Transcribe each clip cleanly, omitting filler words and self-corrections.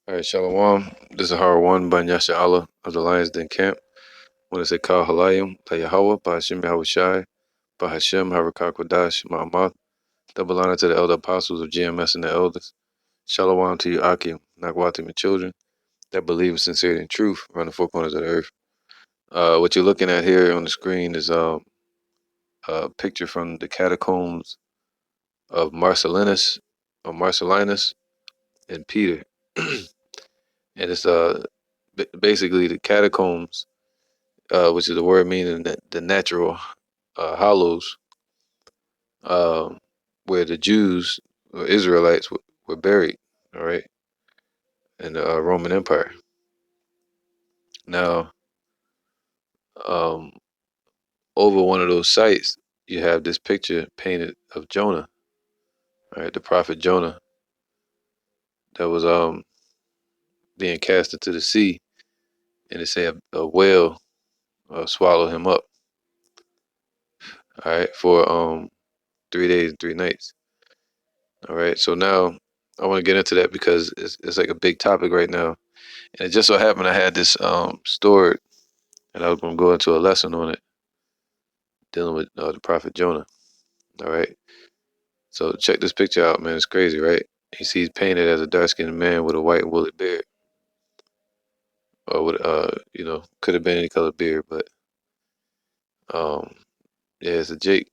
All right, Shalom. This is Har one by Yasha Allah of the Lions Den Camp. When I say Kal Halayim, La Yahweh, by Hashem Yahweh Shai, by Hashem Harakak Wadash, Ma'amath. Double honor to the elder apostles of GMS and the elders. Shalom to you, Akim, Nagwatim, and children that believe in sincerity and truth around the four corners of the earth. What you're looking at here on the screen is a picture from the catacombs of Marcellinus, and Peter. And it's basically the catacombs, which is the word meaning the natural hollows, um, where the Jews or Israelites were buried, all right, in the Roman Empire. Now, um, over one of those sites, you have this picture painted of Jonah, all right, the prophet Jonah, that was being cast into the sea, and it say a whale swallowed him up, all right, for 3 days and 3 nights. All right, so now I want to get into that because it's like a big topic right now, and it just so happened I had this stored, and I was going to go into a lesson on it, dealing with the prophet Jonah. All right, so check this picture out, man. It's crazy, right? You see, he's painted as a dark-skinned man with a white woolly beard, or with could have been any color beard, but um, yeah, it's a Jake.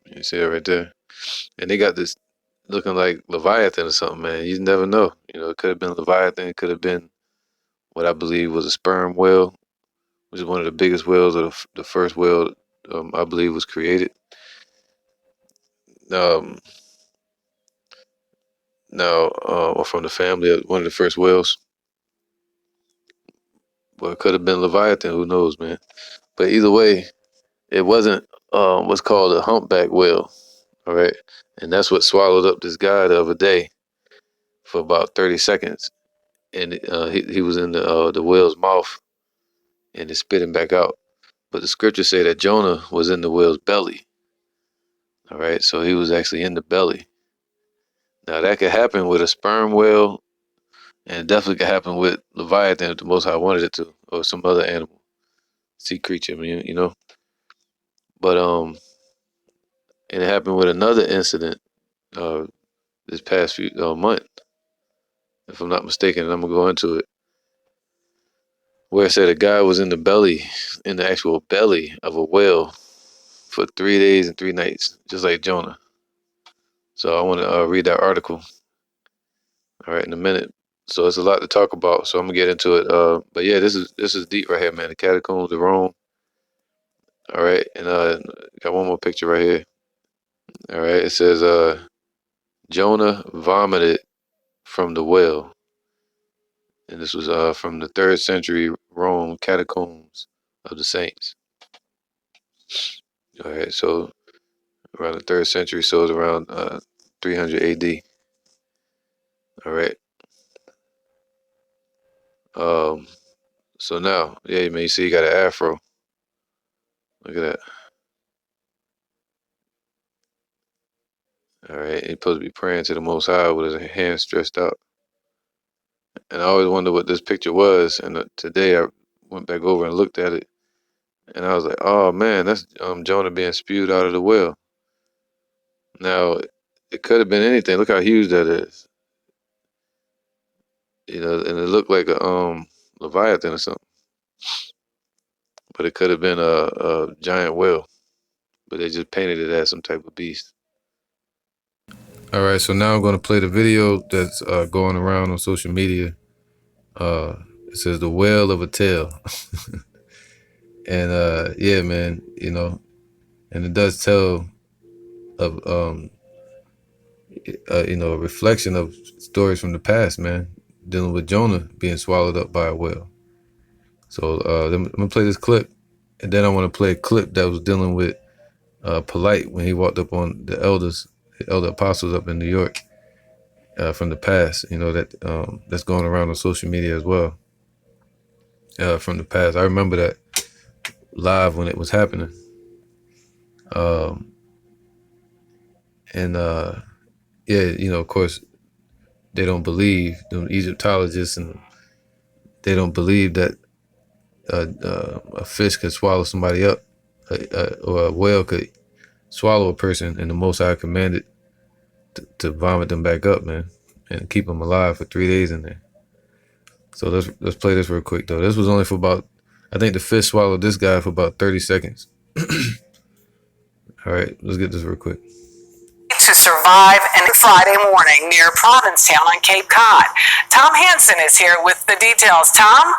You see that right there, and they got this looking like Leviathan or something, man. You never know. It could have been Leviathan, it could have been what I believe was a sperm whale, which is one of the biggest whales, or the first whale I believe was created. Um, Now, or from the family of one of the first whales. Well, it could have been Leviathan. Who knows, man? But either way, it wasn't what's called a humpback whale. All right, and that's what swallowed up this guy the other day for about 30 seconds, and he was in the whale's mouth, and it's spitting back out. But the scriptures say that Jonah was in the whale's belly. All right, so he was actually in the belly. Now that could happen with a sperm whale, and it definitely could happen with Leviathan if the Most High wanted it to, or some other animal, sea creature. I mean, But and it happened with another incident uh this past few month, if I'm not mistaken, and I'm gonna go into it, where it said a guy was in the actual belly of a whale for 3 days and 3 nights, just like Jonah. So I want to read that article, all right, in a minute. So it's a lot to talk about. So I'm gonna get into it. But yeah, this is deep right here, man. The catacombs of Rome. All right, and got one more picture right here. All right, it says Jonah vomited from the whale, and this was from the 3rd century Rome catacombs of the saints. All right, so around the 3rd century, so it's around 300 AD. All right. Um, so now, yeah, man, you see, he got an afro. Look at that. All right, he's supposed to be praying to the Most High with his hands stretched out. And I always wondered what this picture was. And today I went back over and looked at it, and I was like, oh man, that's Jonah being spewed out of the well. Now, it could have been anything. Look how huge that is. And it looked like a Leviathan or something, but it could have been a giant whale. But they just painted it as some type of beast. All right, so now I'm going to play the video that's going around on social media. Uh, it says the whale of a tale, and yeah, man, and it does tell of a reflection of stories from the past, man, dealing with Jonah being swallowed up by a whale. So I'm gonna play this clip, and then I want to play a clip that was dealing with Polite when he walked up on the elder apostles up in New York from the past. That's going around on social media as well from the past. I remember that live when it was happening, um, and yeah, of course, they don't believe, the Egyptologists, and they don't believe that a fish could swallow somebody up, or a whale could swallow a person, and the Most High commanded to vomit them back up, man, and keep them alive for 3 days in there. So let's play this real quick though. This was only for about, I think the fish swallowed this guy for about 30 seconds. All right, let's get this real quick. To survive and Friday morning near Provincetown on Cape Cod. Tom Hansen is here with the details. Tom?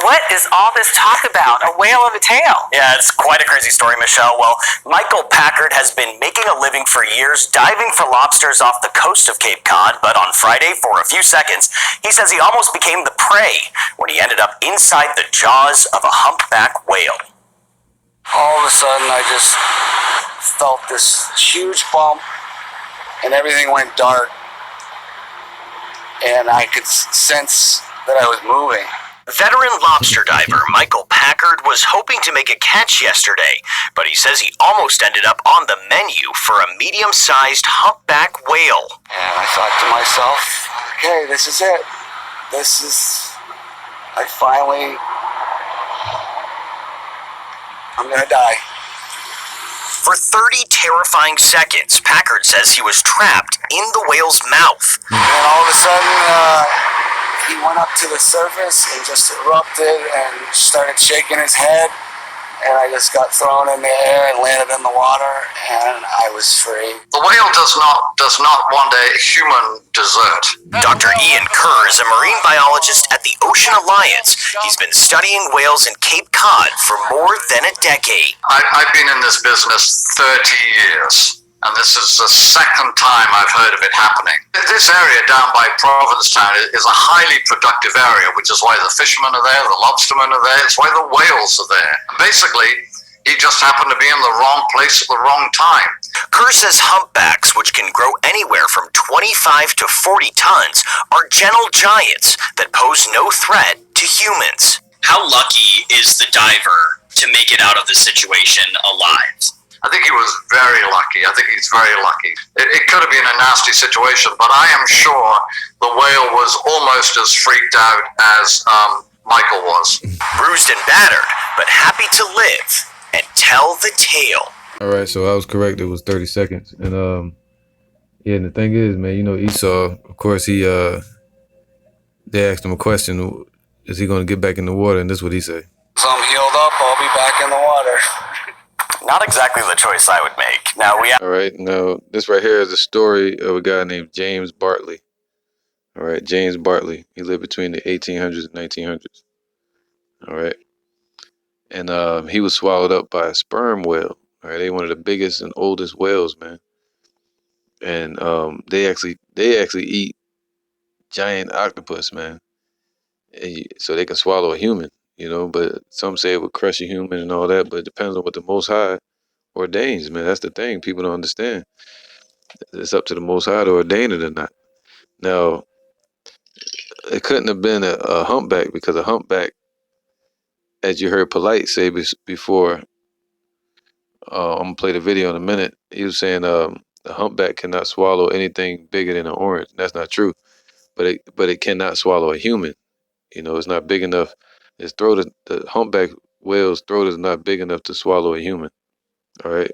What is all this talk about? A whale of a tale. Yeah, it's quite a crazy story, Michelle. Well, Michael Packard has been making a living for years diving for lobsters off the coast of Cape Cod, but on Friday, for a few seconds, he says he almost became the prey when he ended up inside the jaws of a humpback whale. All of a sudden, I just felt this huge bump, and everything went dark, and I could sense that I was moving. Veteran lobster diver Michael Packard was hoping to make a catch yesterday, but he says he almost ended up on the menu for a medium-sized humpback whale. And I thought to myself, okay, this is it. I'm gonna die. For 30 terrifying seconds, Packard says he was trapped in the whale's mouth. And then all of a sudden, he went up to the surface and just erupted and started shaking his head. And I just got thrown in the air and landed in the water, and I was free. The whale does not want a human dessert. Dr. Ian Kerr is a marine biologist at the Ocean Alliance. He's been studying whales in Cape Cod for more than a decade. I've been in this business 30 years, and this is the second time I've heard of it happening. This area down by Provincetown is a highly productive area, which is why the fishermen are there, the lobstermen are there, it's why the whales are there. Basically, he just happened to be in the wrong place at the wrong time. Kerr says humpbacks, which can grow anywhere from 25 to 40 tons, are gentle giants that pose no threat to humans. How lucky is the diver to make it out of the situation alive? I think he was very lucky. I think he's very lucky. It could have been a nasty situation, but I am sure the whale was almost as freaked out as Michael was. Bruised and battered, but happy to live and tell the tale. All right, so I was correct. It was 30 seconds. And yeah, and the thing is, man, you know, Esau, of course, they asked him a question, is he going to get back in the water? And this is what he said. So I'm healed up, I'll be back in the water. Not exactly the choice I would make. Now All right, now this right here is a story of a guy named James Bartley. All right, James Bartley. He lived between the 1800s and 1900s. All right, and he was swallowed up by a sperm whale. All right, they're one of the biggest and oldest whales, man. And they actually eat giant octopus, man. So they can swallow a human, you know. But some say it would crush a human and all that. But it depends on what the Most High ordains, man. That's the thing. People don't understand. It's up to the Most High to ordain it or not. Now, it couldn't have been a humpback, because a humpback, as you heard Polite say before, I'm gonna play the video in a minute. He was saying a humpback cannot swallow anything bigger than an orange. That's not true, but it cannot swallow a human. You know, it's not big enough. Its throat, the humpback whale's throat is not big enough to swallow a human. All right,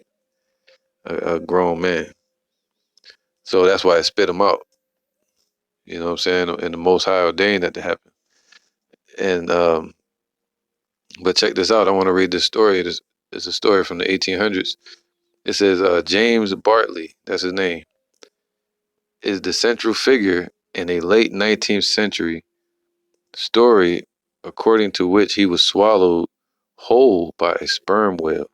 a grown man. So that's why it spit him out. You know what I'm saying? And the Most High ordained that to happen. And but check this out. I want to read this story. It's a story from the 1800s. It says James Bartley, that's his name, is the central figure in a late 19th century story according to which he was swallowed whole by a sperm whale.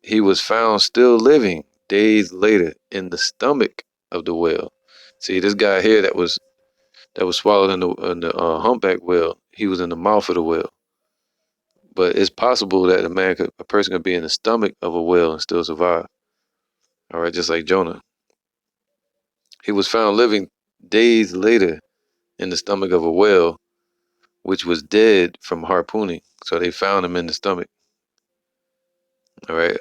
He was found still living days later in the stomach of the whale. See, this guy here that was swallowed in the humpback whale, he was in the mouth of the whale. But it's possible that a person could be in the stomach of a whale and still survive. All right, just like Jonah. He was found living days later in the stomach of a whale, which was dead from harpooning. So they found him in the stomach. All right.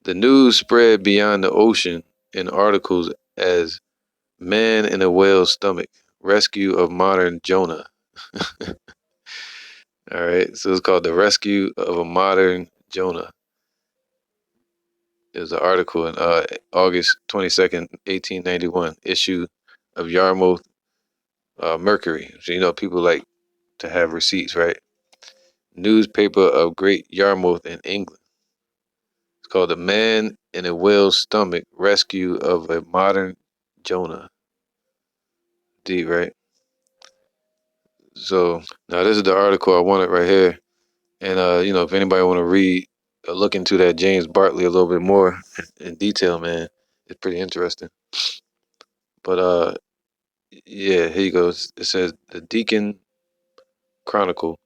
The news spread beyond the ocean in articles as Man in a whale's stomach. Rescue of modern Jonah. All right. So it's called The Rescue of a Modern Jonah. There's an article in August 22nd, 1891, issue of Yarmouth Mercury. So, you know, people like to have receipts, right? Newspaper of Great Yarmouth in England. It's called The Man in a Whale's Stomach, Rescue of a Modern Jonah. Deep, right? So now this is the article I wanted right here. And, you know, if anybody want to read, look into that James Bartley a little bit more in detail, man, it's pretty interesting. But, yeah, here you go. It says the Deacon Chronicle.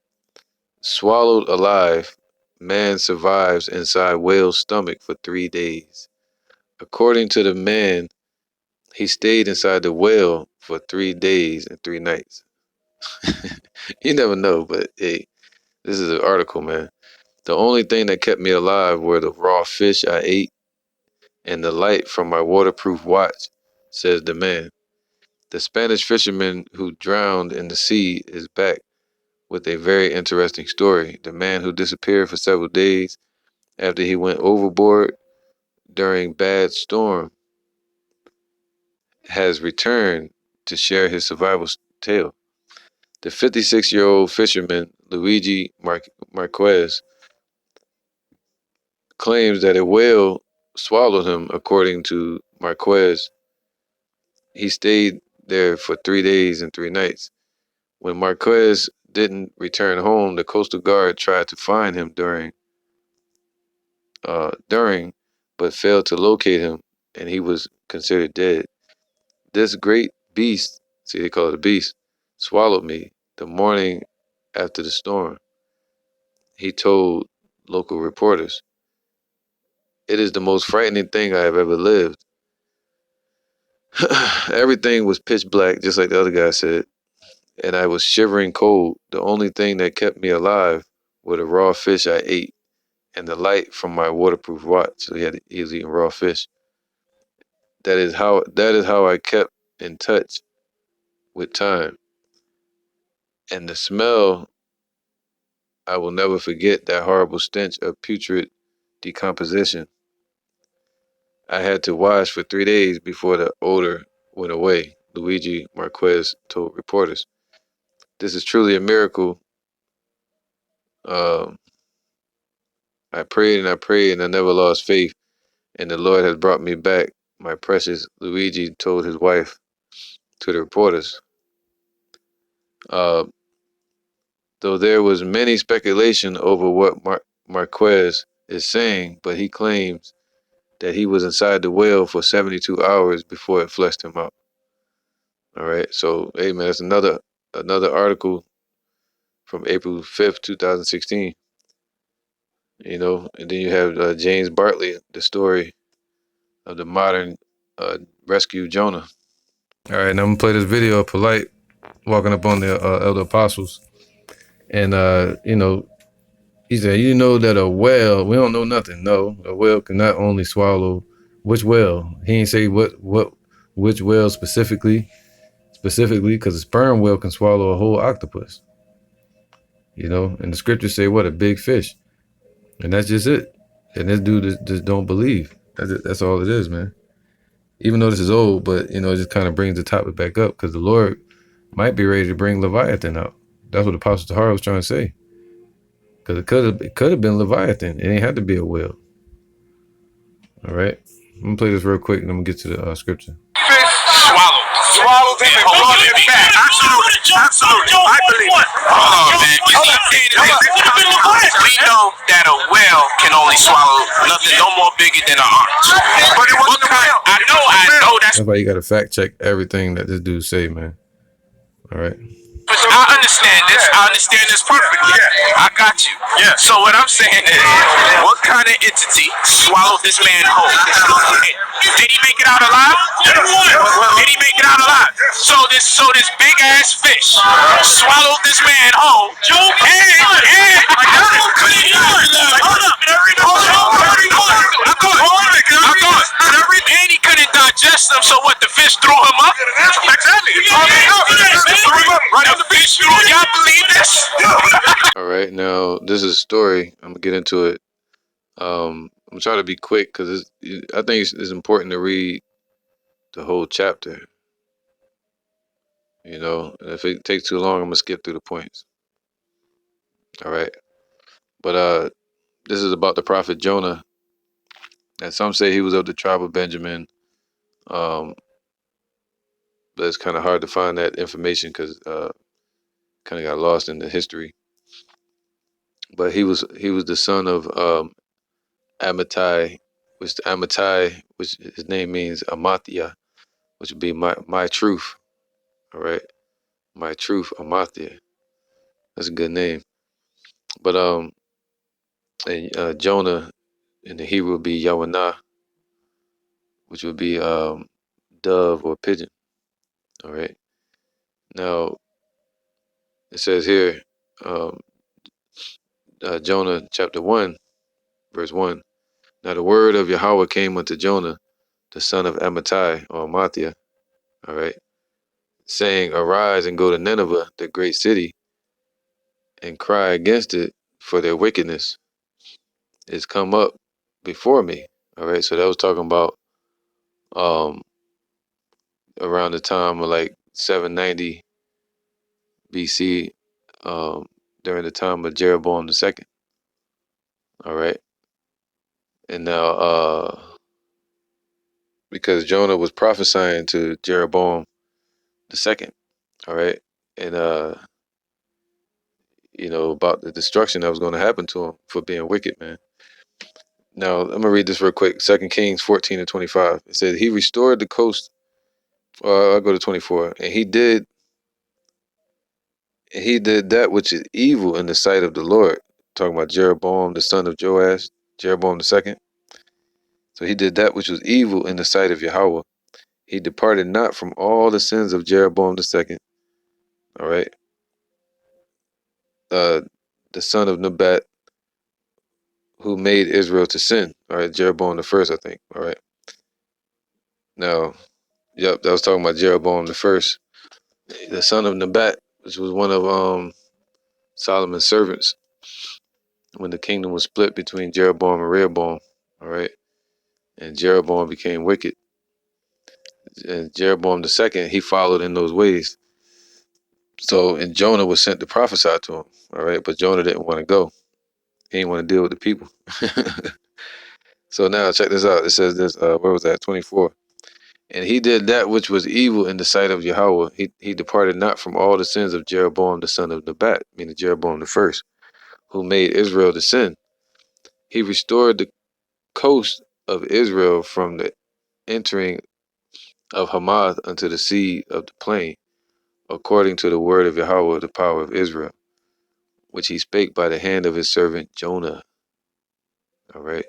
Swallowed alive, man survives inside whale's stomach for 3 days. According to the man, he stayed inside the whale for 3 days and 3 nights. You never know, but hey, this is an article, man. The only thing that kept me alive were the raw fish I ate and the light from my waterproof watch, says the man. The Spanish fisherman who drowned in the sea is back with a very interesting story. The man who disappeared for several days after he went overboard during bad storm has returned to share his survival tale. The 56-year-old fisherman Luigi Marquez claims that a whale swallowed him. According to Marquez, he stayed there for 3 days and 3 nights. When Marquez didn't return home, the Coastal Guard tried to find him but failed to locate him, and he was considered dead. This great beast, see they call it a beast, swallowed me the morning after the storm, he told local reporters. It is the most frightening thing I have ever lived. Everything was pitch black, just like the other guy said, and I was shivering cold. The only thing that kept me alive were the raw fish I ate and the light from my waterproof watch. So he was eating raw fish. That is how I kept in touch with time. And the smell, I will never forget that horrible stench of putrid decomposition. I had to wash for 3 days before the odor went away, Luigi Marquez told reporters. This is truly a miracle. Um, I prayed and I prayed and I never lost faith, and the Lord has brought me back, my precious Luigi told his wife to the reporters. Uh, though there was many speculation over what Marquez is saying, but he claims that he was inside the whale for 72 hours before it flushed him out. All right, so hey man, that's another article from April 5th, 2016. You know, and then you have James Bartley, the story of the modern rescue Jonah. All right, now I'm gonna play this video of Polite walking up on the elder apostles, and you know, he said, "You know that a whale? We don't know nothing. No, a whale can not only swallow which whale. He ain't say which whale specifically, because a sperm whale can swallow a whole octopus. You know, and the scriptures say what a big fish, and that's just it. And this dude just don't believe. That's all it is, man. Even though this is old, but you know, it just kind of brings the topic back up because the Lord might be ready to bring Leviathan out. That's what Apostle Tahar was trying to say. Because it could have been Leviathan. It ain't had to be a whale. All right, I'm gonna play this real quick, and I'm gonna get to the scripture. Swallowed him and brought him back. Absolutely. I believe it. Hold on, man. We know that a whale can only swallow nothing no more bigger than an orange. But it wasn't a whale. I know that's why you gotta fact check everything that this dude say, man. All right. I understand this perfectly. Yeah. I got you. Yeah. So what I'm saying is, what kind of entity swallowed this man whole? Did he make it out alive? Did he make it out alive? So this big ass fish swallowed this man whole. And he couldn't digest asked them, so what, the fish threw him up? Exactly. Right up the fish. Y'all believe this? All right, now this is a story. I'm gonna get into it. I'm gonna try to be quick because I think it's important to read the whole chapter. You know, and if it takes too long, I'm gonna skip through the points. All right, but this is about the prophet Jonah, and some say he was of the tribe of Benjamin. Um, but it's kind of hard to find that information because kind of got lost in the history. But he was the son of Amittai, which his name means Amathia, which would be my truth. All right, my truth, Amathia. That's a good name. But and Jonah in the Hebrew would be Yawanah, which would be dove or pigeon. All right. Now it says here, um, Jonah chapter 1, verse 1. Now the word of Yahweh came unto Jonah, the son of Amittai or Amathia. All right, saying, arise and go to Nineveh, the great city, and cry against it, for their wickedness is come up before me. All right, so that was talking about um around the time of like 790 BC, um, during the time of Jeroboam the second. All right, and now because Jonah was prophesying to Jeroboam the second. All right, and about the destruction that was going to happen to him for being wicked, man. Now I'm gonna read this real quick. 2 Kings 14:25. It says he restored the coast. I'll go to 24. And he did that which is evil in the sight of the Lord. Talking about Jeroboam, the son of Joash, Jeroboam the second. So he did that which was evil in the sight of Yahweh. He departed not from all the sins of Jeroboam the second. All right. Uh, the son of Nebat, who made Israel to sin. All right, Jeroboam the first, I think. All right. Now, yep, that was talking about Jeroboam the first, the son of Nebat, which was one of Solomon's servants when the kingdom was split between Jeroboam and Rehoboam. All right, and Jeroboam became wicked, and Jeroboam the second, he followed in those ways. So, and Jonah was sent to prophesy to him. All right, but Jonah didn't want to go. He didn't want to deal with the people. So now check this out. It says this. Where was that? 24. And he did that which was evil in the sight of Yahweh. He departed not from all the sins of Jeroboam the son of Nebat, meaning Jeroboam the first, who made Israel to sin. He restored the coast of Israel from the entering of Hamath unto the sea of the plain, according to the word of Yahweh, the power of Israel, which he spake by the hand of his servant Jonah. All right.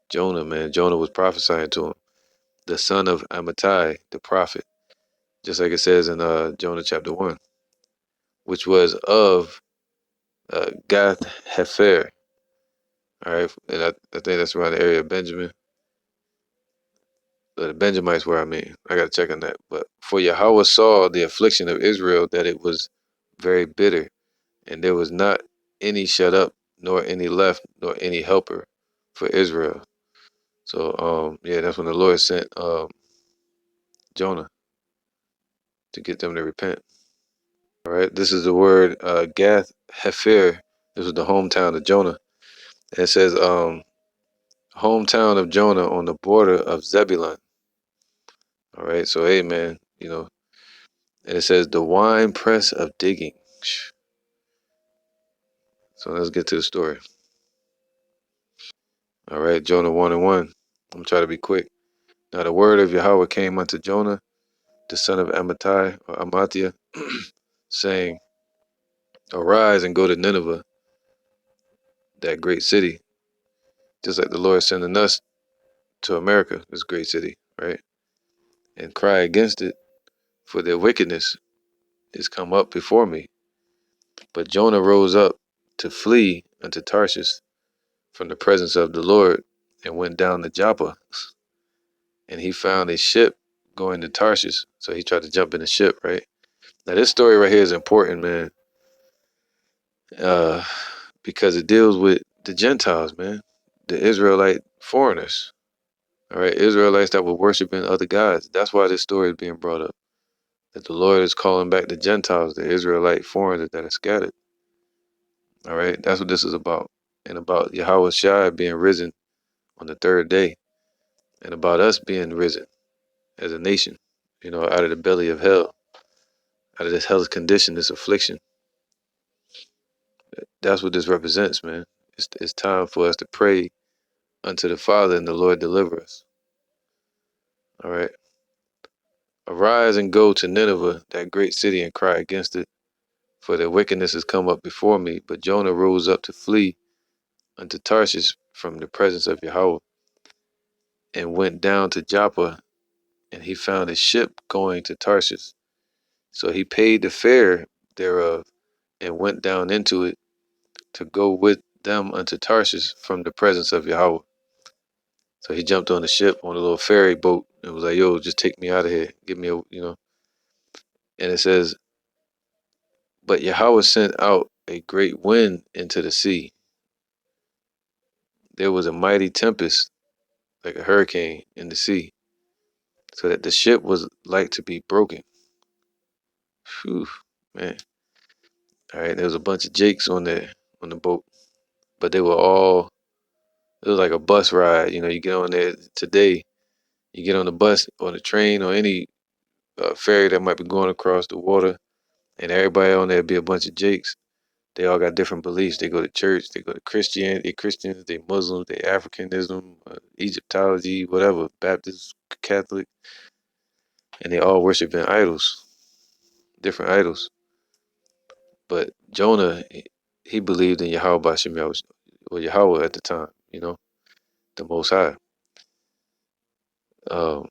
Jonah, man. Jonah was prophesying to him, the son of Amittai, the prophet, just like it says in Jonah chapter 1, which was of Gath Hefer. All right. And I think that's around the area of Benjamin. The Benjamites where I mean. I got to check on that. But for Yahweh saw the affliction of Israel, that it was very bitter, and there was not any shut up, nor any left, nor any helper for Israel. So yeah, that's when the Lord sent Jonah to get them to repent. All right, this is the word Gath Hefer. This was the hometown of Jonah. And it says hometown of Jonah on the border of Zebulun. All right, so hey man, and it says the wine press of digging. So let's get to the story. All right, Jonah 1:1. I'm gonna try to be quick. Now the word of Yahweh came unto Jonah, the son of Amittai or Amathia, saying, arise and go to Nineveh, that great city. Just like the Lord sending us to America, this great city, right? And cry against it, for their wickedness is come up before me. But Jonah rose up to flee unto Tarshish from the presence of the Lord, and went down to Joppa. And he found a ship going to Tarshish. So he tried to jump in the ship, right? Now this story right here is important, man, uh, because it deals with the Gentiles, man, the Israelite foreigners, all right, Israelites that were worshiping other gods. That's why this story is being brought up. That the Lord is calling back the Gentiles, the Israelite foreigners that are scattered. All right, that's what this is about, and about Yahweh Shai being risen on the third day, and about us being risen as a nation, out of the belly of hell, out of this hell's condition, this affliction. That's what this represents, man. It's time for us to pray unto the Father, and the Lord deliver us. All right. Arise and go to Nineveh, that great city, and cry against it, for their wickedness has come up before me. But Jonah rose up to flee unto Tarshish from the presence of Yahweh, and went down to Joppa, and he found a ship going to Tarshish. So he paid the fare thereof, and went down into it to go with them unto Tarshish from the presence of Yahweh. So he jumped on the ship, on a little ferry boat, and was like, yo, just take me out of here. Give me And it says, but Yahweh sent out a great wind into the sea. There was a mighty tempest, like a hurricane in the sea, so that the ship was like to be broken. Phew, man. All right, there was a bunch of Jakes on the boat, but they were all, it was like a bus ride. You get on there today, you get on the bus or the train or any ferry that might be going across the water, and everybody on there be a bunch of Jakes. They all got different beliefs. They go to church, they go to Christianity, they Christians, they Muslims, they Africanism, Egyptology, whatever, Baptist, Catholic, and they all worshiping idols, different idols. But Jonah, he believed in Yahweh Bashem or Yahweh at the time, the Most High, um,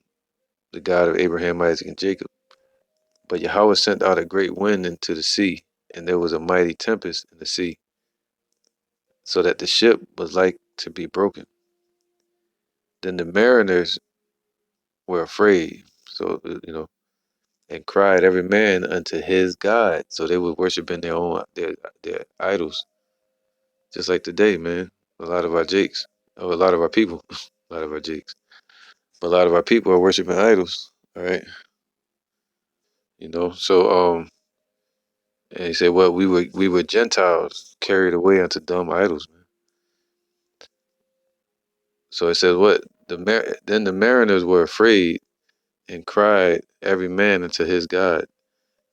the God of Abraham, Isaac, and Jacob. But Yahweh sent out a great wind into the sea, and there was a mighty tempest in the sea, so that the ship was like to be broken. Then the mariners were afraid, so and cried every man unto his God. So they were worshiping their idols, just like today, man. A lot of our jakes, or a lot of our people, a lot of our jakes, but a lot of our people are worshiping idols. All right, So and he said, "Well, we were Gentiles carried away unto dumb idols, man." So it says, "What then the mariners were afraid and cried every man unto his God,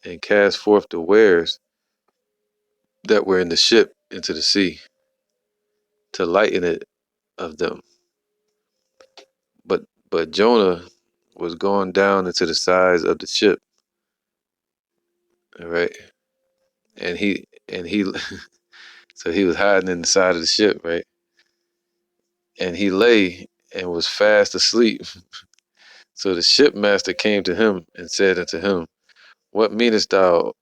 and cast forth the wares that were in the ship into the sea, to lighten it of them. But Jonah was gone down into the sides of the ship, all right, and he so he was hiding in the side of the ship, right, and he lay and was fast asleep. So the shipmaster came to him and said unto him, What meanest thou,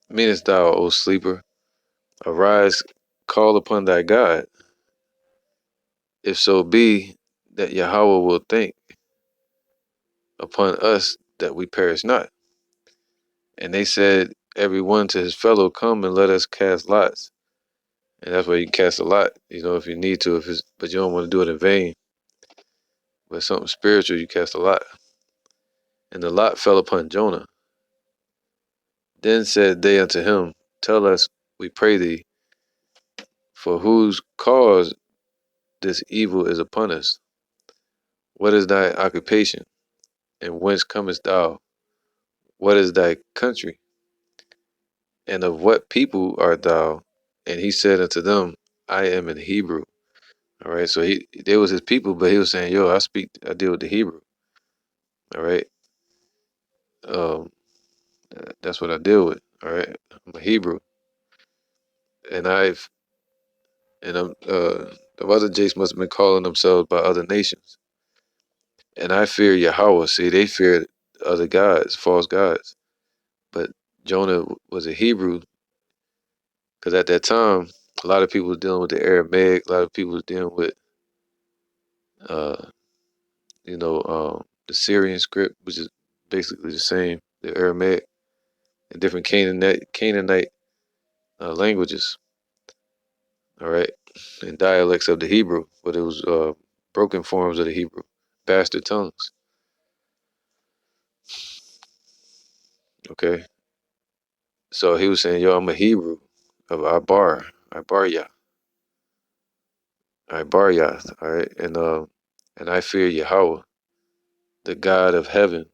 O sleeper? Arise, call upon thy God, if so be that Yahweh will think upon us that we perish not. And they said, every one to his fellow, come and let us cast lots. And that's why you can cast a lot, if you need to, but you don't want to do it in vain. But something spiritual, you cast a lot. And the lot fell upon Jonah. Then said they unto him, Tell us, we pray thee, for whose cause this evil is upon us. What is thy occupation? And whence comest thou? What is thy country? And of what people art thou? And he said unto them, I am an Hebrew. All right, so they was his people, but he was saying, yo, I deal with the Hebrew. All right. Um, that's what I deal with. All right. I'm a Hebrew. And the other Jakes must have been calling themselves by other nations. And I fear Yahweh. See, they feared other gods, false gods. But Jonah was a Hebrew, because at that time, a lot of people were dealing with the Aramaic, a lot of people were dealing with, uh, the Syrian script, which is basically the same, the Aramaic, and different Canaanite languages, all right, and dialects of the Hebrew, but it was broken forms of the Hebrew, bastard tongues, okay? So he was saying, yo, I'm a Hebrew of Ibarya, Ibaryath, all right? And I fear Yahweh, the God of heaven,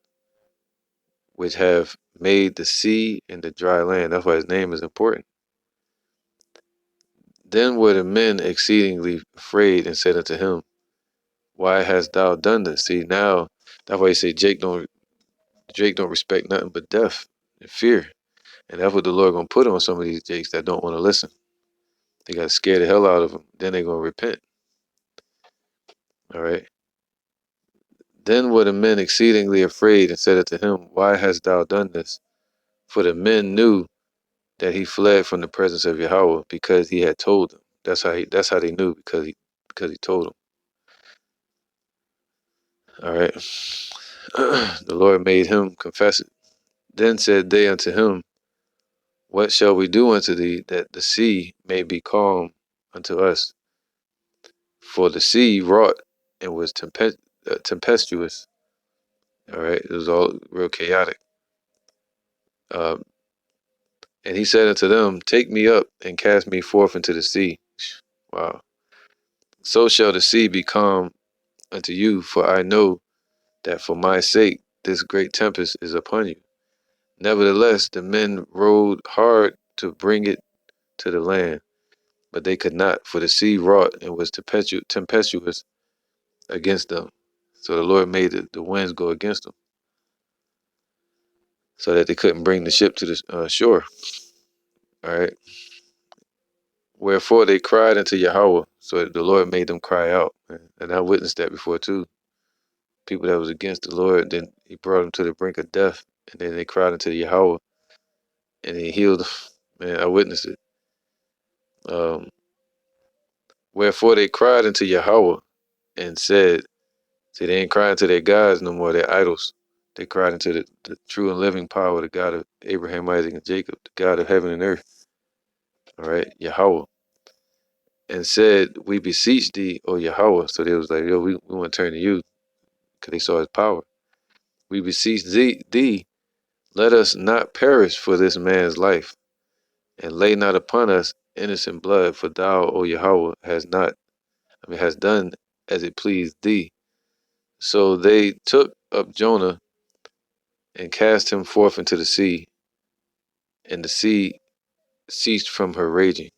which have made the sea and the dry land. That's why his name is important. Then were the men exceedingly afraid and said unto him, why hast thou done this? See, now, that's why he say Jake don't respect nothing but death and fear. And that's what the Lord gonna put on some of these Jakes that don't want to listen. They got to scare the hell out of them. Then they gonna repent. All right. Then were the men exceedingly afraid and said unto him, why hast thou done this? For the men knew that he fled from the presence of Yahweh because he had told them. That's how they knew, because he told them. All right. The Lord made him confess it. Then said they unto him, what shall we do unto thee that the sea may be calm unto us? For the sea wrought and was tempestuous. All right. It was all real chaotic. Um, and he said unto them, take me up and cast me forth into the sea. Wow. So shall the sea be calm unto you, for I know that for my sake this great tempest is upon you. Nevertheless, the men rowed hard to bring it to the land, but they could not, for the sea wrought and was tempestuous against them. So the Lord made the winds go against them, so that they couldn't bring the ship to the shore. All right. Wherefore they cried unto Yahweh, so the Lord made them cry out. And I witnessed that before too. People that was against the Lord, then he brought them to the brink of death, and then they cried unto Yahweh, and he healed them. Man, I witnessed it. Um, Wherefore they cried unto Yahweh and said, see, they ain't crying to their gods no more, their idols. They cried unto the true and living power, the God of Abraham, Isaac, and Jacob, the God of heaven and earth. All right, Yahweh. And said, we beseech thee, O Yahweh. So they was like, yo, we want to turn to you, because they saw his power. We beseech thee, let us not perish for this man's life, and lay not upon us innocent blood, for thou, O Yahweh, has done as it pleased thee. So they took up Jonah and cast him forth into the sea, and the sea ceased from her raging.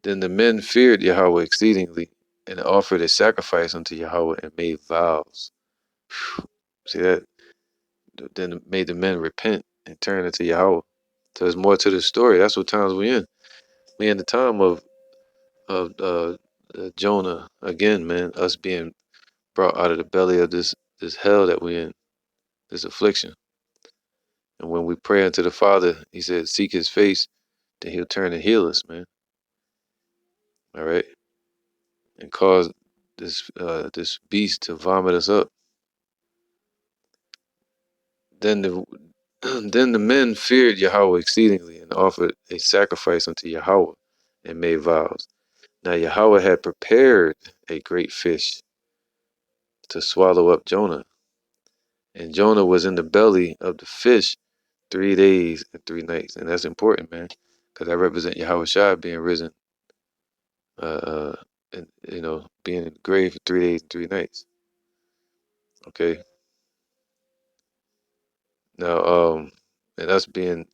Then the men feared Yahweh exceedingly, and offered a sacrifice unto Yahweh, and made vows. See that? Then made the men repent and turn unto Yahweh. So there's more to the story. That's what times we in. We in the time of Jonah again, man. Us being brought out of the belly of this hell that we in, this affliction. And when we pray unto the Father, he said, seek his face, then he'll turn and heal us, man. All right. And cause this beast to vomit us up. Then the then the men feared Yahweh exceedingly and offered a sacrifice unto Yahweh and made vows. Now Yahweh had prepared a great fish to swallow up Jonah. And Jonah was in the belly of the fish 3 days and 3 nights. And that's important, man, because I represent Yahweh Shai being risen, and being in the grave for 3 days and 3 nights. Okay. Now, and us being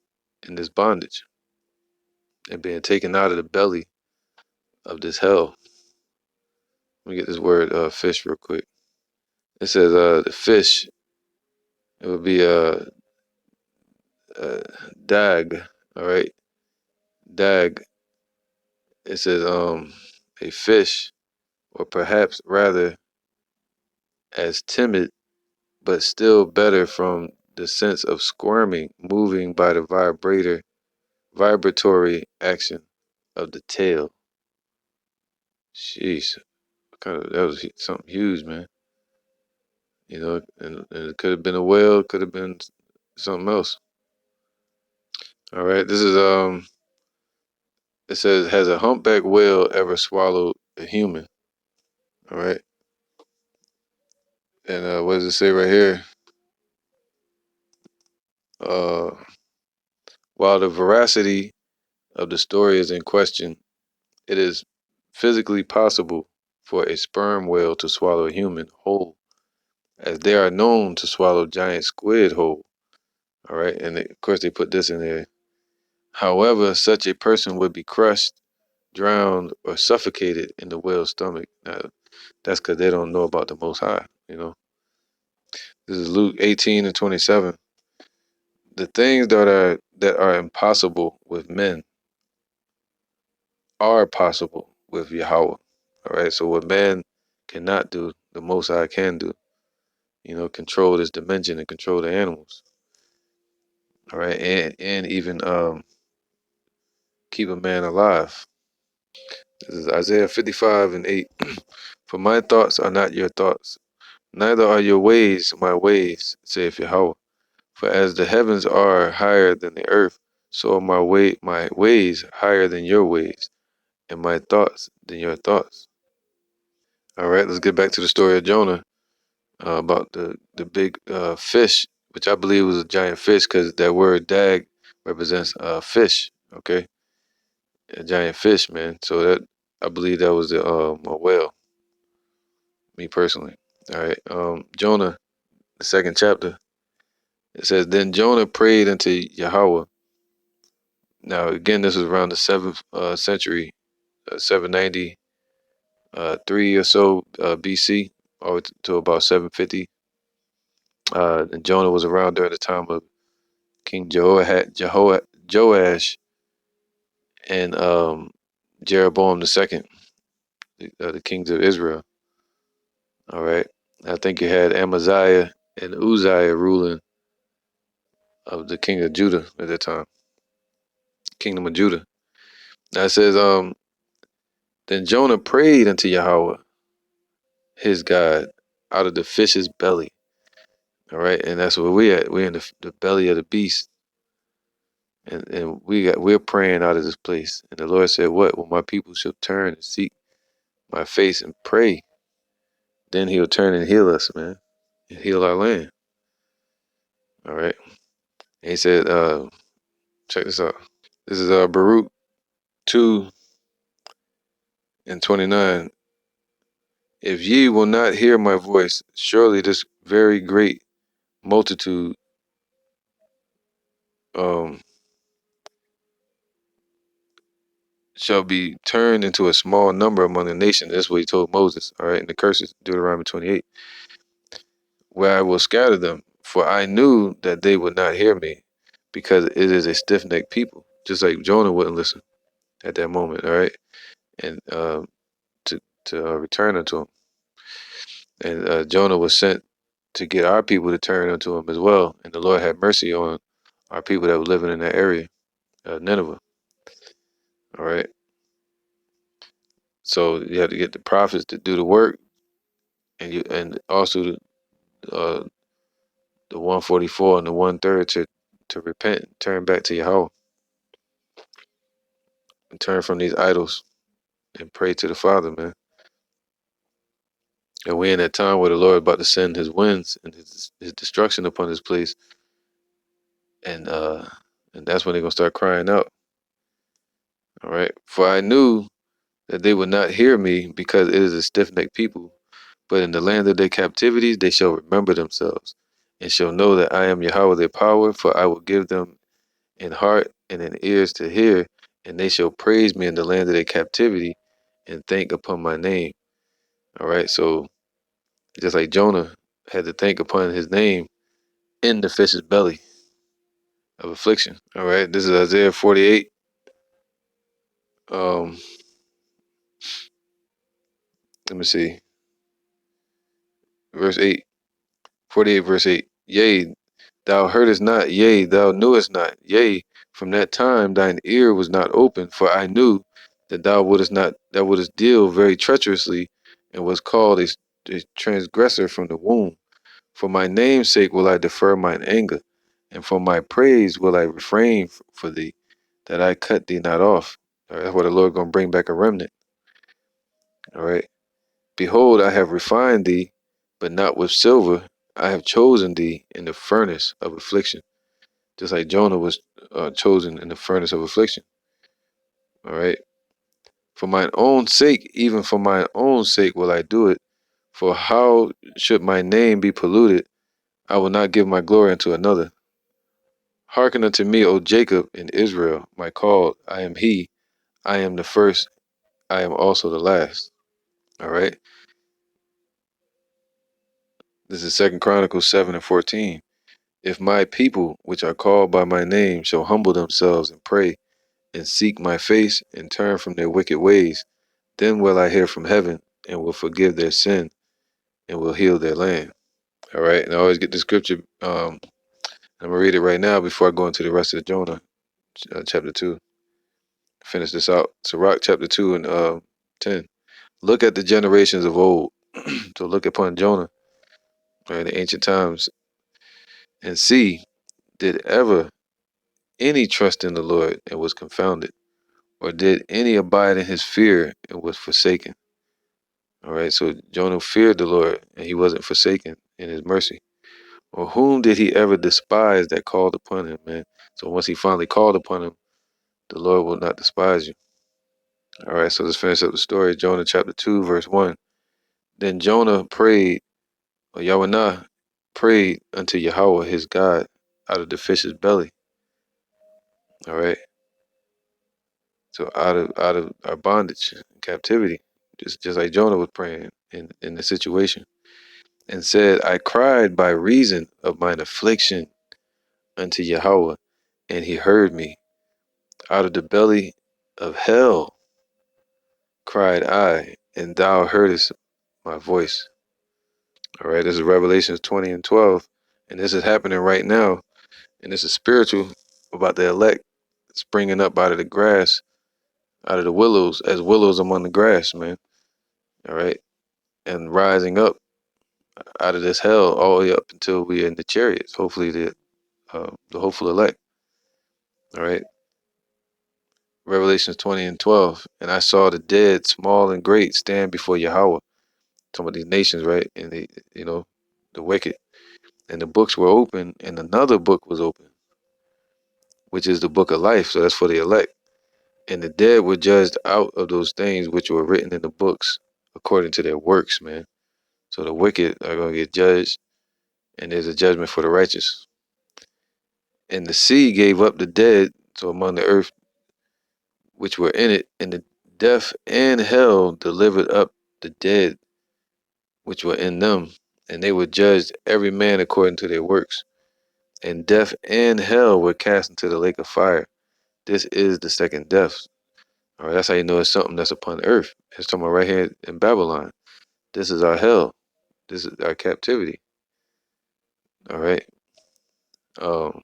in this bondage and being taken out of the belly of this hell. Let me get this word fish real quick. It says the fish, it would be dag, all right? Dag. It says a fish, or perhaps rather as timid, but still better from the sense of squirming, moving by the vibratory action of the tail. Jeez, that was something huge, man. You know, and it could have been a whale, could have been something else. All right, this is it says, has a humpback whale ever swallowed a human? All right, and what does it say right here? Uh, while the veracity of the story is in question, it is physically possible for a sperm whale to swallow a human whole, as they are known to swallow giant squid whole. All right, and of course they put this in there. However, such a person would be crushed, drowned, or suffocated in the whale's stomach. Now, that's because they don't know about the Most High. You know, this is Luke 18:27. The things that are impossible with men are possible with Yahweh. All right, so what man cannot do, the Most High can do. You know, control this dimension and control the animals. All right, and even keep a man alive. This is Isaiah 55:8. For my thoughts are not your thoughts, neither are your ways my ways, saith Yahweh. For as the heavens are higher than the earth, so are my ways higher than your ways, and my thoughts than your thoughts. All right, let's get back to the story of Jonah, about the big fish, which I believe was a giant fish, because that word dag represents fish. Okay, a giant fish, man. So that, I believe that was a whale. Me personally. All right, Jonah, the second chapter. It says, then Jonah prayed unto Yahweh. Now again, this was around the seventh century, 790 3 or so BC, or to about 750. And Jonah was around during the time of King Joash, and Jeroboam II, the kings of Israel. All right. I think you had Amaziah and Uzziah ruling of the king of Judah at that time, kingdom of Judah. Now it says, then Jonah prayed unto Yahweh, his God, out of the fish's belly. All right, and that's where we at. We're in the belly of the beast, and we're praying out of this place. And the Lord said, "What? Well, my people shall turn and seek my face and pray. Then He'll turn and heal us, man, and heal our land." All right. And He said, check this out. This is Baruch 2:29. If ye will not hear my voice, surely this very great multitude um shall be turned into a small number among the nations. That's what he told Moses. All right, in the curses, Deuteronomy 28, where I will scatter them, for I knew that they would not hear me, because it is a stiff-necked people. Just like Jonah wouldn't listen at that moment. All right, and to return unto him, and Jonah was sent to get our people to turn unto him as well. And the Lord had mercy on our people that were living in that area, Nineveh. All right. So you have to get the prophets to do the work, and also uh, the 144 and the 1/3 to repent, turn back to Yahweh, and turn from these idols and pray to the Father, man. And we're in that time where the Lord about to send His winds and His destruction upon this place, and that's when they're gonna start crying out. All right, for I knew that they would not hear me, because it is a stiff-necked people. But in the land of their captivities they shall remember themselves, and shall know that I am Yahweh their power. For I will give them in heart and in ears to hear, and they shall praise me in the land of their captivity, and think upon my name. All right, so just like Jonah had to think upon his name in the fish's belly of affliction. All right, this is Isaiah 48. Um, let me see, verse 8. 48 verse 8. Yea, thou heardest not, yea, thou knewest not, yea, from that time thine ear was not open, for I knew that thou wouldest deal very treacherously, and was called a transgressor from the womb. For my name's sake will I defer mine anger, and for my praise will I refrain for thee, that I cut thee not off. All right, that's why the Lord gonna bring back a remnant. All right. Behold, I have refined thee, but not with silver. I have chosen thee in the furnace of affliction, just like Jonah was chosen in the furnace of affliction. All right. For mine own sake, even for mine own sake will I do it. For how should my name be polluted? I will not give my glory unto another. Hearken unto me, O Jacob and Israel, my called. I am he. I am the first. I am also the last. All right. This is 2 Chronicles 7:14. If my people, which are called by my name, shall humble themselves and pray and seek my face and turn from their wicked ways, then will I hear from heaven and will forgive their sin and will heal their land. All right. And I always get the scripture. I'm going to read it right now before I go into the rest of Jonah, chapter 2. Finish this out. Sirach, chapter 2 and 10. Look at the generations of old. So look upon Jonah, right, in the ancient times, and see, did ever any trust in the Lord and was confounded? Or did any abide in his fear and was forsaken? All right, so Jonah feared the Lord and he wasn't forsaken in his mercy. Or whom did he ever despise that called upon him, man? So once he finally called upon him, the Lord will not despise you. All right, so let's finish up the story. Jonah chapter 2, verse 1. Then Jonah prayed, or Yahweh prayed unto Yahweh his God out of the fish's belly. All right, so out of our bondage, captivity, just like Jonah was praying in the situation, and said, I cried by reason of mine affliction unto Yahweh, and he heard me. Out of the belly of hell cried I, and thou heardest my voice. All right, this is Revelations 20 and 12. And this is happening right now. And this is spiritual about the elect springing up out of the grass, out of the willows, as willows among the grass, man. All right. And rising up out of this hell all the way up until we're in the chariots. Hopefully the hopeful elect. All right. Revelations 20 and 12. And I saw the dead, small and great, stand before Yahweh. Some of these nations, right? And the wicked. And the books were open, and another book was open, which is the book of life. So that's for the elect. And the dead were judged out of those things which were written in the books according to their works, man. So the wicked are going to get judged, and there's a judgment for the righteous. And the sea gave up the dead, so among the earth which were in it, and the death and hell delivered up the dead which were in them, and they were judged every man according to their works. And death and hell were cast into the lake of fire. This is the second death. All right, that's how you know it's something that's upon earth. It's talking about right here in Babylon. This is our hell. This is our captivity. All right. Um,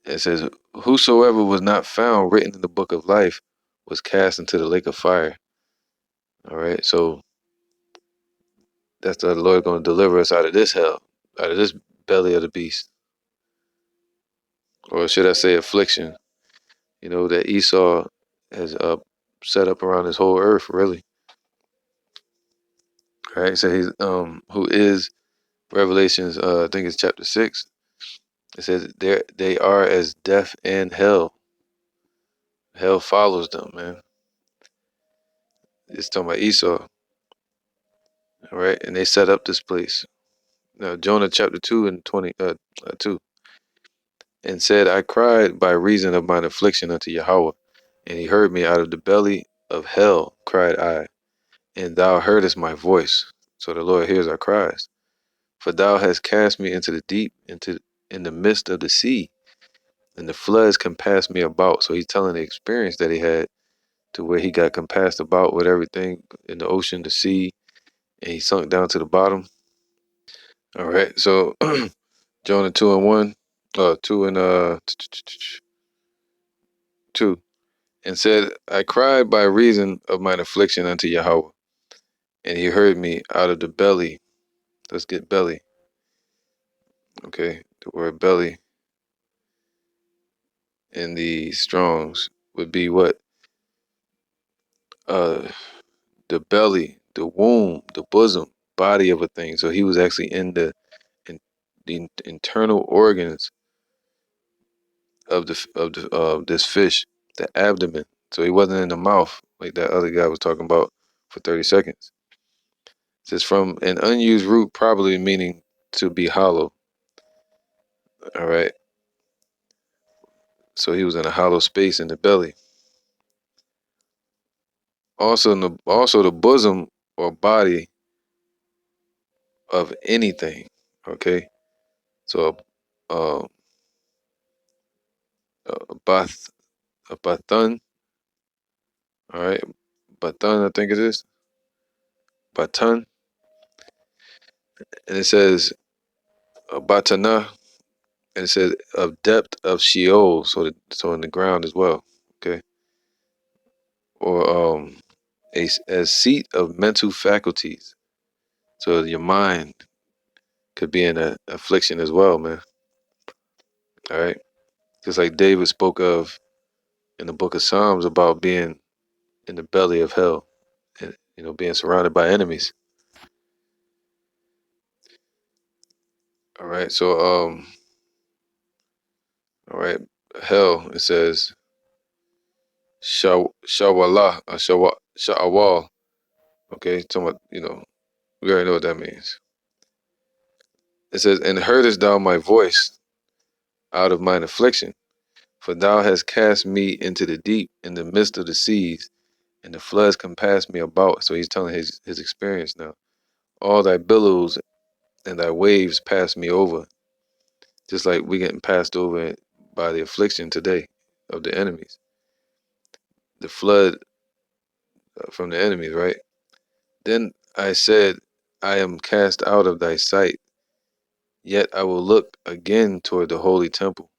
it says, whosoever was not found written in the book of life was cast into the lake of fire. All right. So that's the Lord going to deliver us out of this hell, out of this belly of the beast. Or should I say affliction, that Esau has set up around this whole earth, really. All right. So he's, who is Revelations, I think it's chapter 6. It says they are as death and hell. Hell follows them, man. It's talking about Esau. All right. And they set up this place. Now, Jonah chapter 2 and 2. And said, I cried by reason of mine affliction unto Yahweh, and he heard me out of the belly of hell, cried I, and thou heardest my voice. So the Lord hears our cries. For thou hast cast me into the deep, in the midst of the sea, and the floods compassed me about. So he's telling the experience that he had to where he got compassed about with everything in the ocean, the sea, and he sunk down to the bottom. All right. So Jonah 2 and 1, 2 and 2, and said, I cried by reason of mine affliction unto Yahweh, and he heard me out of the belly Let's get belly. Okay, the word belly in the Strongs would be what? Uh, the belly, the womb, the bosom, body of a thing. So he was actually in the internal organs of this fish, the abdomen. So he wasn't in the mouth like that other guy was talking about for 30 seconds. It says from an unused root, probably meaning to be hollow. All right. So he was in a hollow space in the belly. Also the bosom or body of anything. Okay. So um, a bath, a bathun. All right, bathun, I think it is batun, and it says batana, and it says of depth of Sheol, so in the ground as well. Okay, or a seat of mental faculties. So your mind could be in a affliction as well, man. All right, just like David spoke of in the book of Psalms about being in the belly of hell, and being surrounded by enemies. All right, so all right, hell. It says shawala, shawal. Okay, talking about we already know what that means. It says, and heardest thou my voice out of mine affliction, for thou hast cast me into the deep, in the midst of the seas, and the floods compassed me about. So he's telling his experience now. All thy billows and thy waves passed me over, just like we getting passed over by the affliction today of the enemies, the flood from the enemies, right? Then I said, I am cast out of thy sight, yet I will look again toward the holy temple.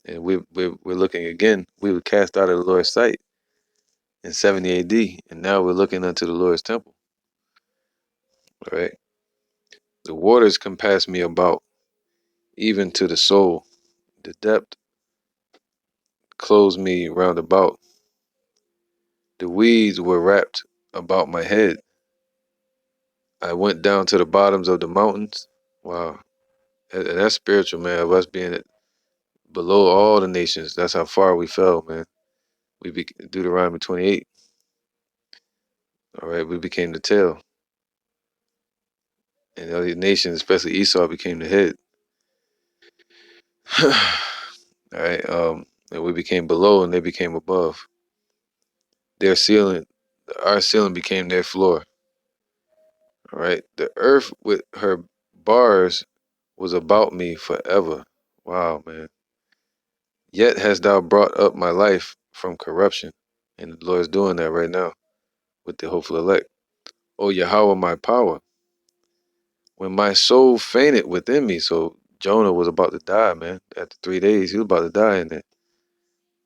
And we're looking again. We were cast out of the Lord's sight in 70 AD, and now we're looking unto the Lord's temple. All right. The waters compass me about, even to the soul. The depth closed me round about. The weeds were wrapped about my head. I went down to the bottoms of the mountains. Wow. And that's spiritual, man, of us being below all the nations. That's how far we fell, man. Deuteronomy 28. All right, we became the tail. And the other nations, especially Esau, became the head. All right, and we became below and they became above. Their ceiling, our ceiling became their floor. All right, the earth with her bars was about me forever. Wow, man. Yet hast thou brought up my life from corruption. And the Lord's doing that right now with the hopeful elect. O Yahweh, my power. When my soul fainted within me, so Jonah was about to die, man. After 3 days, he was about to die in there.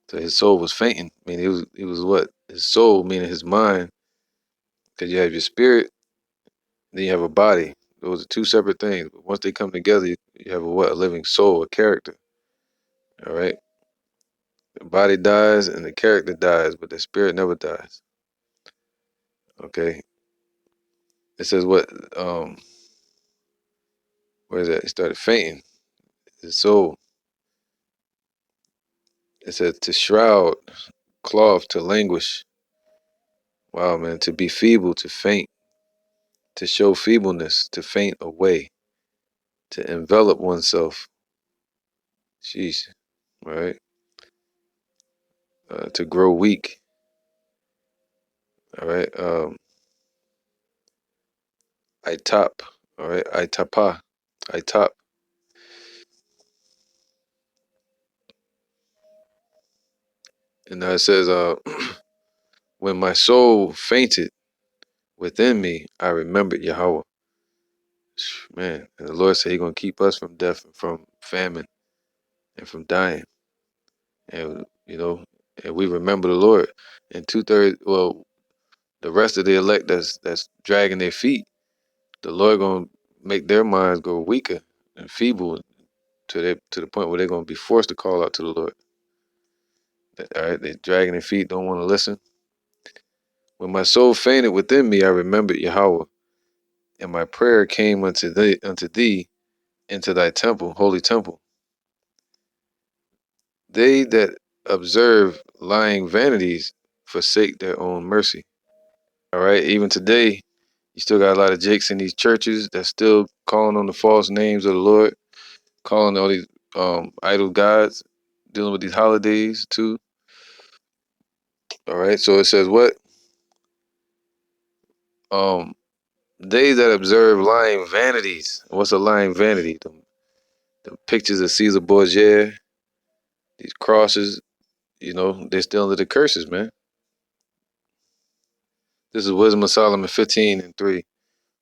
So his soul was fainting. I mean, he was what? His soul, meaning his mind, because you have your spirit, then you have a body. Those are two separate things. But once they come together, you have a what? A living soul, a character. All right. The body dies and the character dies, but the spirit never dies. Okay. It says what? Where is that? He started fainting. His soul. It said to shroud, cloth, to languish. Wow, man. To be feeble, to faint, to show feebleness, to faint away, to envelop oneself. Sheesh. All right. To grow weak. All right. I top. All right. I tapa. I top. And now it says, when my soul fainted within me, I remembered Yahweh. Man, and the Lord said He's gonna keep us from death and from famine and from dying. And and we remember the Lord. And 2/3, well, the rest of the elect that's dragging their feet, the Lord gonna make their minds go weaker and feeble to the point where they're going to be forced to call out to the Lord. All right, they're dragging their feet, don't want to listen. When my soul fainted within me, I remembered Yahweh, and my prayer came unto thee into thy temple, holy temple. They that observe lying vanities forsake their own mercy. All right, even today, you still got a lot of jakes in these churches that's still calling on the false names of the Lord, calling all these idol gods, dealing with these holidays too. All right, so it says what? Um, they that observe lying vanities. What's a lying vanity? The pictures of Caesar Borgia, these crosses, they're still under the curses, man. This is Wisdom of Solomon 15:3.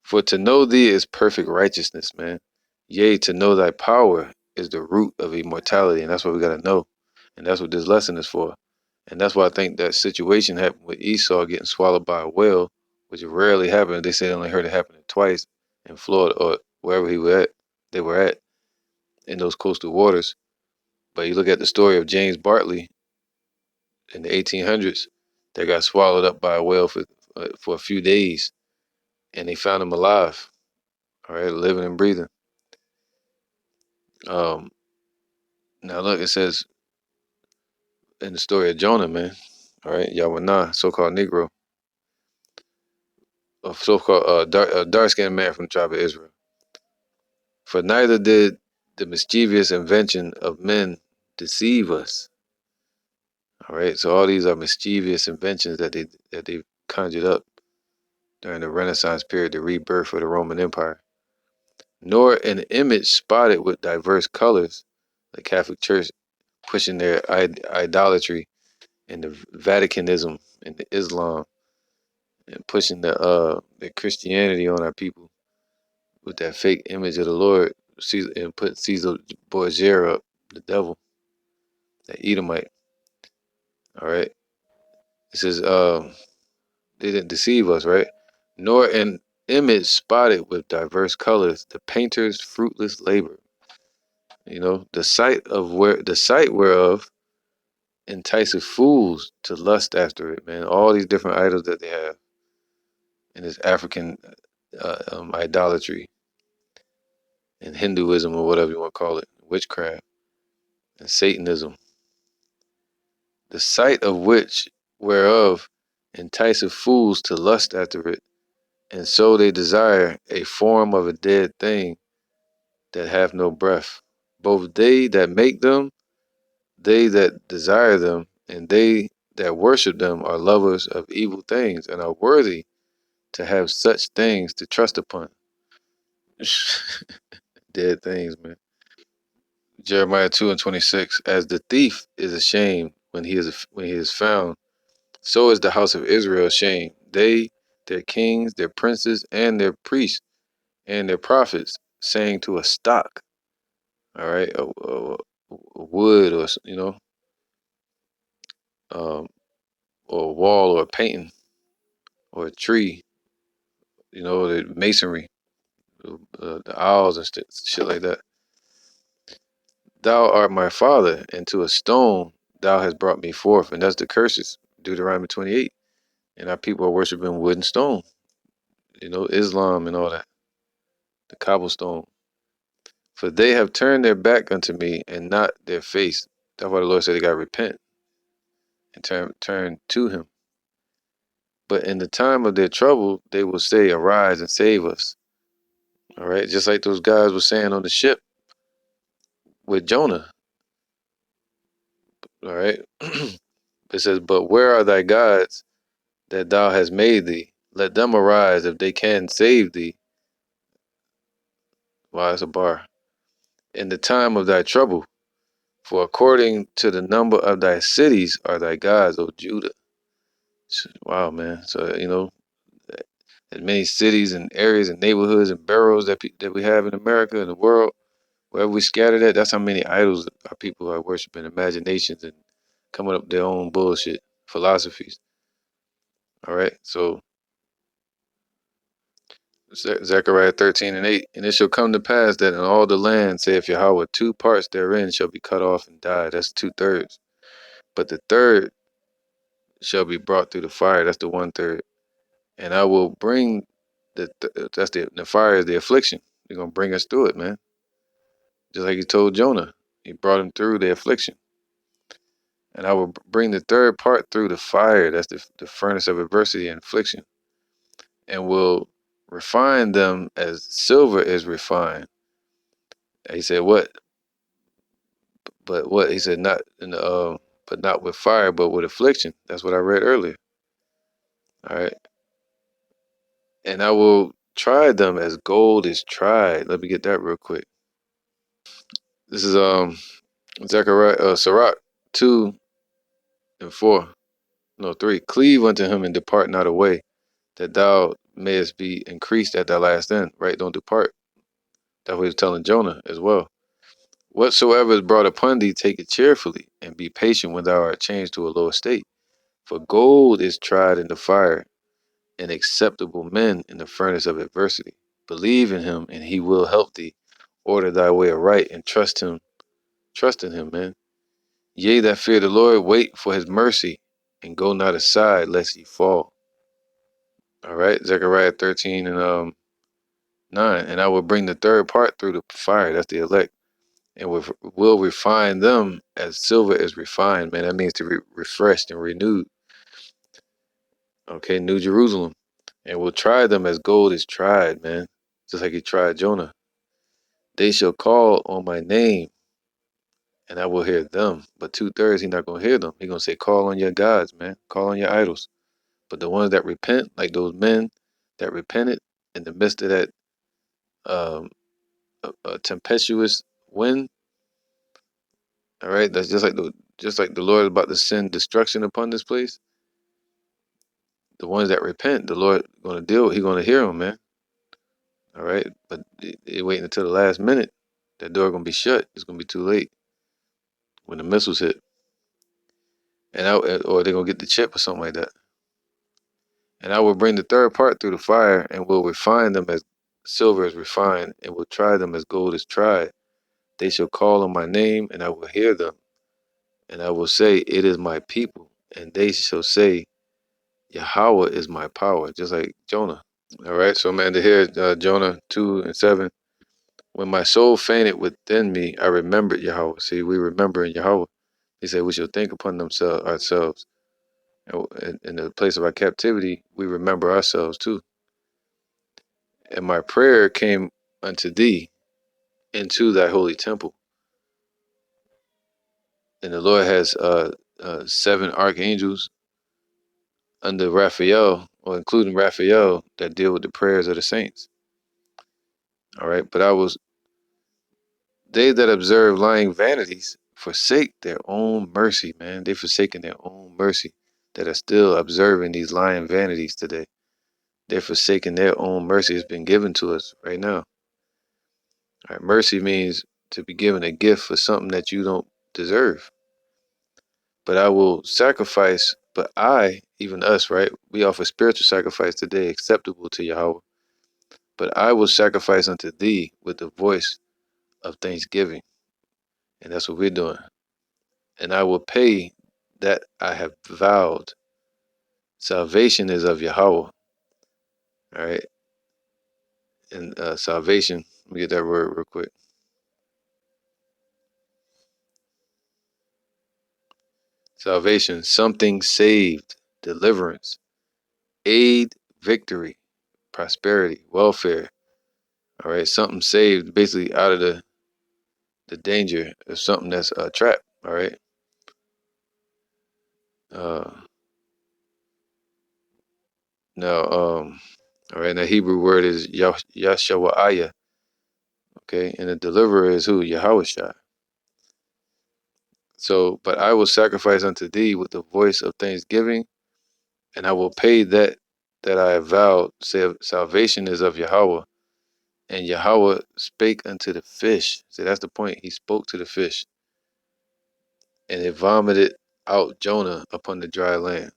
For to know thee is perfect righteousness, man. Yea, to know thy power is the root of immortality. And that's what we got to know. And that's what this lesson is for. And that's why I think that situation happened with Esau getting swallowed by a whale, which rarely happened. They say they only heard it happen twice in Florida or wherever they were at in those coastal waters. But you look at the story of James Bartley in the 1800s that got swallowed up by a whale for a few days, and they found him alive, all right, living and breathing. Um, Now look, it says in the story of Jonah, man, all right, Yawanah, so-called Negro, a so-called dark-skinned man from the tribe of Israel. For neither did the mischievous invention of men deceive us. All right, so all these are mischievous inventions that they conjured up during the Renaissance period, the rebirth of the Roman Empire. Nor an image spotted with diverse colors, the Catholic Church pushing their idolatry and the Vaticanism and the Islam and pushing the Christianity on our people with that fake image of the Lord, and put Caesar Borgia up, the devil, that Edomite. All right, it says they didn't deceive us, right? Nor an image spotted with diverse colors, the painter's fruitless labor. The sight whereof entices fools to lust after it, man. All these different idols that they have in this African idolatry and Hinduism or whatever you want to call it, witchcraft and Satanism, the sight of which whereof enticeth fools to lust after it, and so they desire a form of a dead thing that have no breath. Both they that make them, they that desire them, and they that worship them are lovers of evil things and are worthy to have such things to trust upon. Dead things, man. Jeremiah 2:26. As the thief is ashamed when he is found, so is the house of Israel ashamed. They, their kings, their princes, and their priests, and their prophets, saying to a stock, all right, a wood, or um, or a wall, or a painting, or a tree, the masonry, the owls and shit like that. Thou art my father, and to a stone thou hast brought me forth. And that's the curses, Deuteronomy 28. And our people are worshiping wood and stone, Islam and all that, the cobblestone. For they have turned their back unto me and not their face. That's why the Lord said they got to repent and turn to him. But in the time of their trouble, they will say, arise and save us. All right, just like those guys were saying on the ship with Jonah. All right. It says, but where are thy gods that thou hast made thee? Let them arise if they can save thee. Wow, it's a bar. In the time of thy trouble, for according to the number of thy cities are thy gods, O Judah. Wow, man. So, as many cities and areas and neighborhoods and boroughs that we have in America and the world, wherever we scattered at, that's how many idols our people are worshiping, imaginations and coming up with their own bullshit, philosophies. All right. So Zechariah 13:8. And it shall come to pass that in all the land, saith Yahweh, 2 parts therein shall be cut off and die. That's 2/3. But the third shall be brought through the fire. That's the 1/3. And I will bring that's the fire is the affliction. You're gonna bring us through it, man. Just like he told Jonah. He brought him through the affliction. And I will bring the third part through the fire. That's the furnace of adversity and affliction. And will refine them as silver is refined. He said, what? But what? He said, not in the but not with fire, but with affliction. That's what I read earlier. All right. And I will try them as gold is tried. Let me get that real quick. This is Zechariah Sirach 2:4. No, 3. Cleave unto him and depart not away, that thou mayest be increased at thy last end. Right? Don't depart. That's what he was telling Jonah as well. Whatsoever is brought upon thee, take it cheerfully, and be patient when thou art changed to a lower state. For gold is tried in the fire, and acceptable men in the furnace of adversity. Believe in him, and he will help thee. Order thy way aright, and trust him. Trust in him, man. Ye that fear the Lord, wait for his mercy, and go not aside, lest ye fall. All right, Zechariah 13:9. And I will bring the third part through the fire. That's the elect, and will refine them as silver is refined. Man, that means to be refreshed and renewed. Okay, New Jerusalem, and will try them as gold is tried, man. Just like he tried Jonah. They shall call on my name, and I will hear them. But 2/3, he's not gonna hear them. He's gonna say, call on your gods, man. Call on your idols. But the ones that repent, like those men that repented in the midst of that um, tempestuous wind, all right, that's just like the Lord is about to send destruction upon this place. The ones that repent, the Lord gonna deal. He gonna hear them, man. All right, but they waiting until the last minute. That door gonna be shut. It's gonna be too late when the missiles hit, or they're gonna get the chip or something like that. And I will bring the third part through the fire, and will refine them as silver is refined, and will try them as gold is tried. They shall call on my name, and I will hear them. And I will say, it is my people. And they shall say, Yahweh is my power, just like Jonah. All right, so man, to hear Jonah 2:7. When my soul fainted within me, I remembered Yahweh. See, we remember in Yahweh. He said we shall think upon ourselves. In the place of our captivity, we remember ourselves too. And my prayer came unto thee into thy holy temple. And the Lord has 7 archangels under Raphael, or including Raphael, that deal with the prayers of the saints. All right, but they that observe lying vanities forsake their own mercy, man. They forsaken their own mercy, that are still observing these lying vanities today. They're forsaking their own mercy. It's been given to us right now. All right, mercy means to be given a gift for something that you don't deserve. But I will sacrifice, but even us, right? We offer spiritual sacrifice today, acceptable to Yahweh. But I will sacrifice unto thee with the voice of thanksgiving. And that's what we're doing. And I will pay that I have vowed. Salvation is of Yahweh. All right. And salvation, let me get that word real quick. Salvation, something saved, deliverance, aid, victory, prosperity, welfare. All right. Something saved, basically out of the danger of something that's trapped. All right. Uh, now, all right. Now, Hebrew word is Yashawa'aya. Okay. And the deliverer is who? Yahweh. So, but I will sacrifice unto thee with the voice of thanksgiving, and I will pay that I have vowed. Say, salvation is of Yahweh. And Yahweh spake unto the fish. See, that's the point. He spoke to the fish, and it vomited out Jonah upon the dry land.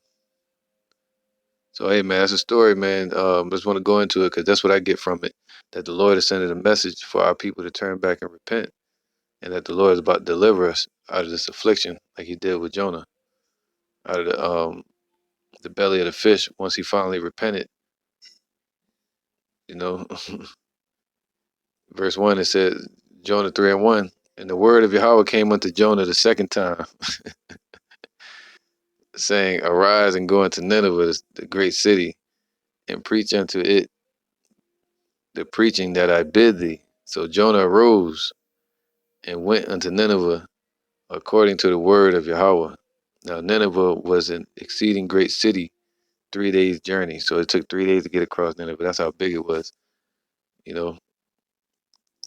So hey man, that's a story, man. Just want to go into it because that's what I get from it. That the Lord is sending a message for our people to turn back and repent, and that the Lord is about to deliver us out of this affliction, like He did with Jonah, out of the belly of the fish. Once he finally repented, you know. Verse 1, it says, Jonah 3:1, and the word of Yahweh came unto Jonah the second time, saying, Arise and go into Nineveh, the great city, and preach unto it the preaching that I bid thee. So Jonah arose and went unto Nineveh according to the word of Yahweh. Now Nineveh was an exceeding great city, 3 days journey. So it took 3 days to get across Nineveh. That's how big it was, you know.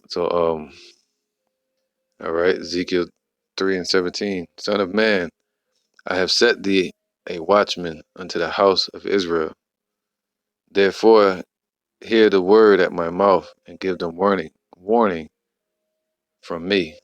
So all right, Ezekiel 3:17, Son of man, I have set thee a watchman unto the house of Israel. Therefore hear the word at my mouth and give them warning from me.